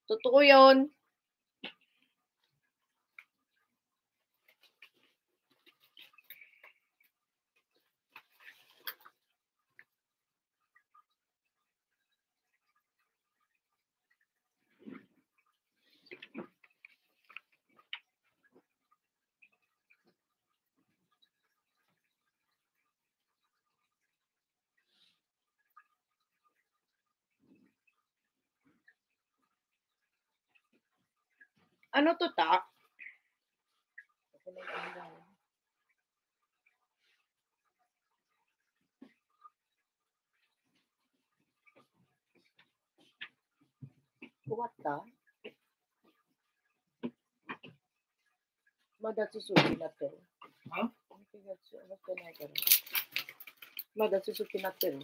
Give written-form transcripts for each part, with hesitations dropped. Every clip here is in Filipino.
Totoo yun. Ano to, ta? What ta? Mada Suzuki na to. Ha? Mada Suzuki na to.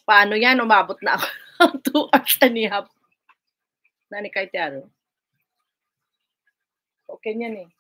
Paano yan? Umabot na ako ng 2 hours and a half. Nani kay Tiaro? Okay yan eh.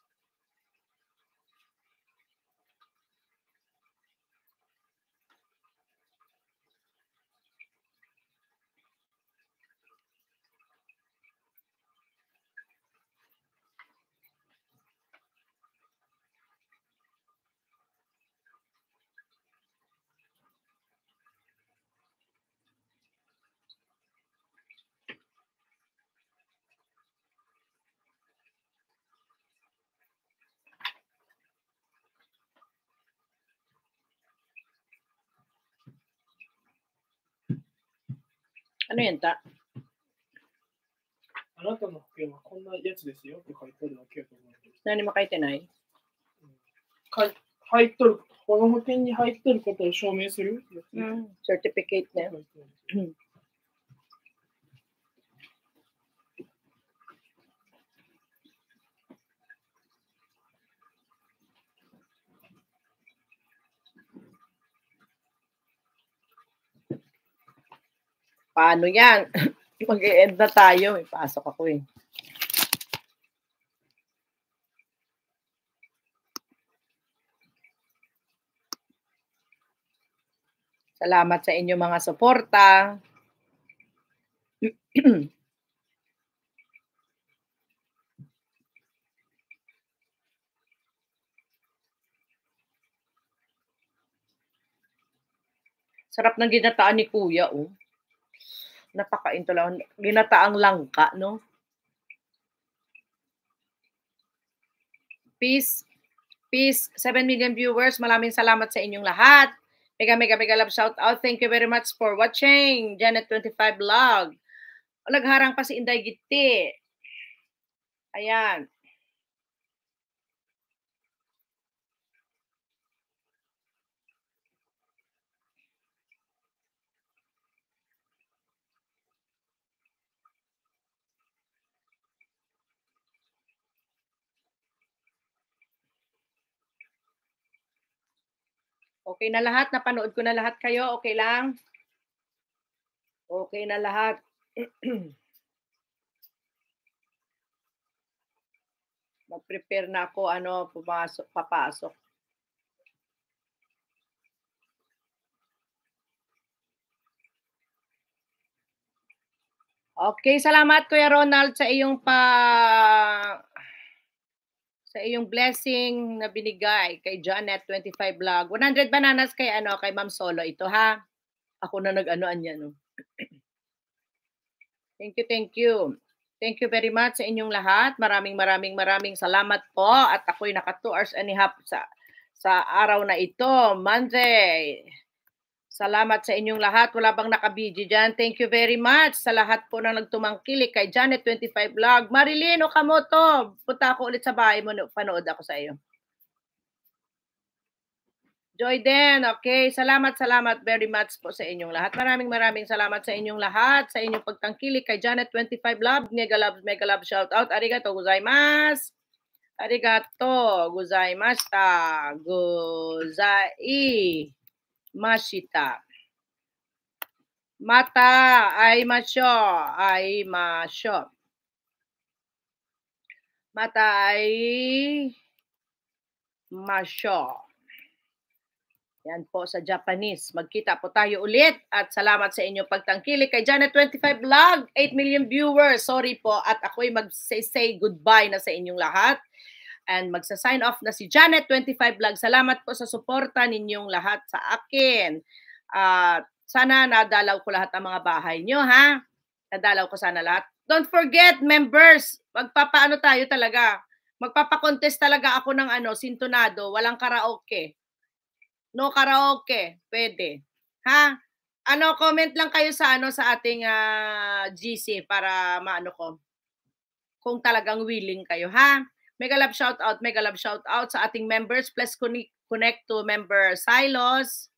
Ano yan, ta? あなたの保険はこんなやつですよって書いてあるだけやと思うけど。何も書いてない？入っとる、この保険に入っとることを証明するやつ。Certificate ね。Paano yan? Mag-e-end na tayo. May pasok ako eh. Salamat sa inyong mga suporta. Sarap ng ginataan ni Kuya, oh. Napakain to lang. Ginataang langka, no? Peace. Peace. 7 million viewers. Maraming salamat sa inyong lahat. Mega, mega, mega love shout out. Thank you very much for watching. Janet25 Vlog. Nagharang pa si Inday Gitti. Ayan. Okay na lahat? Napanood ko na lahat kayo? Okay lang? Okay na lahat. Mag-prepare na ako, papasok. Okay, salamat Kuya Ronald sa iyong blessing na binigay kay Janet25 Vlog. 100 bananas kay Ma'am Solo ito, ha. Ako na nag-anoan niya, no. Thank you, thank you. Thank you very much sa inyong lahat. Maraming salamat po at ako'y naka 2 hours and a half sa araw na ito, Monday. Salamat sa inyong lahat. Wala bang nakabidyo dyan? Thank you very much sa lahat po na nagtumangkilik kay Janet25 Vlog. Marilyn Okamoto, punta ako ulit sa bahay mo. Panood ako sa iyo. Joy Den, okay. Salamat very much po sa inyong lahat. Maraming salamat sa inyong lahat, sa inyong pagtangkilik kay Janet25 Vlog. Mega love shout out. Arigato gozaimasu. Arigato gozaimashita. Mashita. Mata ay masyo. Mata ay masyo. Yan po sa Japanese. Magkita po tayo ulit at salamat sa inyong pagtangkilik kay Janet25 Vlog. 8 million viewers. Sorry po at ako'y mag-say goodbye na sa inyong lahat. And magsa-sign off na si Janet25 Vlog. Salamat po sa suporta ninyong lahat sa akin. Sana nadalaw ko lahat ng mga bahay nyo, ha? Nadalaw ko sana lahat. Don't forget, members, magpapaano tayo talaga. Magpapakontest talaga ako ng sintonado. Walang karaoke. No karaoke, pwede. Ha? Comment lang kayo sa sa ating GC para maano ko. Kung talagang willing kayo, ha? Mega love shout out sa ating members. Please connect to member Silos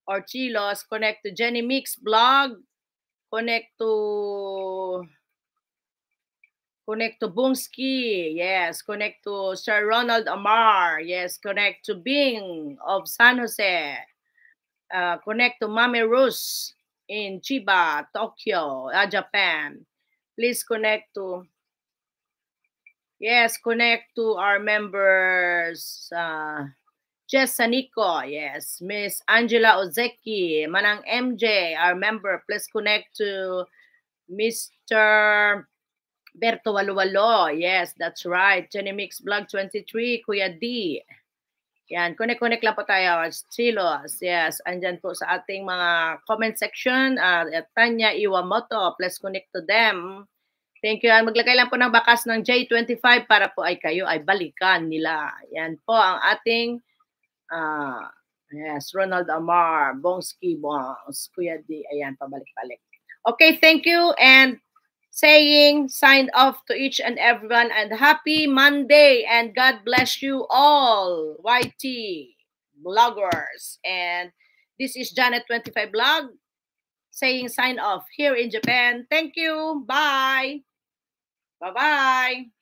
or Chilos, connect to Jenny Mix Blog, connect to Bungsky, yes, connect to Sir Ronald Amar, yes, connect to Bing of San Jose, connect to Mami Rus in Chiba, Tokyo, Japan. Please connect to, yes, connect to our members, Jess Saniko, yes, Miss Angela Ozeki, Manang MJ, our member. Please connect to Mr. Berto Waluwalo. Yes, that's right. Jenny Mix Vlog 23, Kuya D. Yan, connect lang po tayo. Chilos, yes. Andyan po sa ating mga comment section. Tanya Iwamoto, please connect to them. Thank you. Maglagay lang po ng bakas ng J25 para po kayo ay balikan nila. Yan po ang ating yes, Ronald Amar, Bongski Bongs, Kuya D. Ayan, pabalik-balik. Okay, thank you and saying signed off to each and everyone and happy Monday and God bless you all, YT bloggers. And this is Janet25 Vlog saying sign off here in Japan. Thank you. Bye. Bye-bye.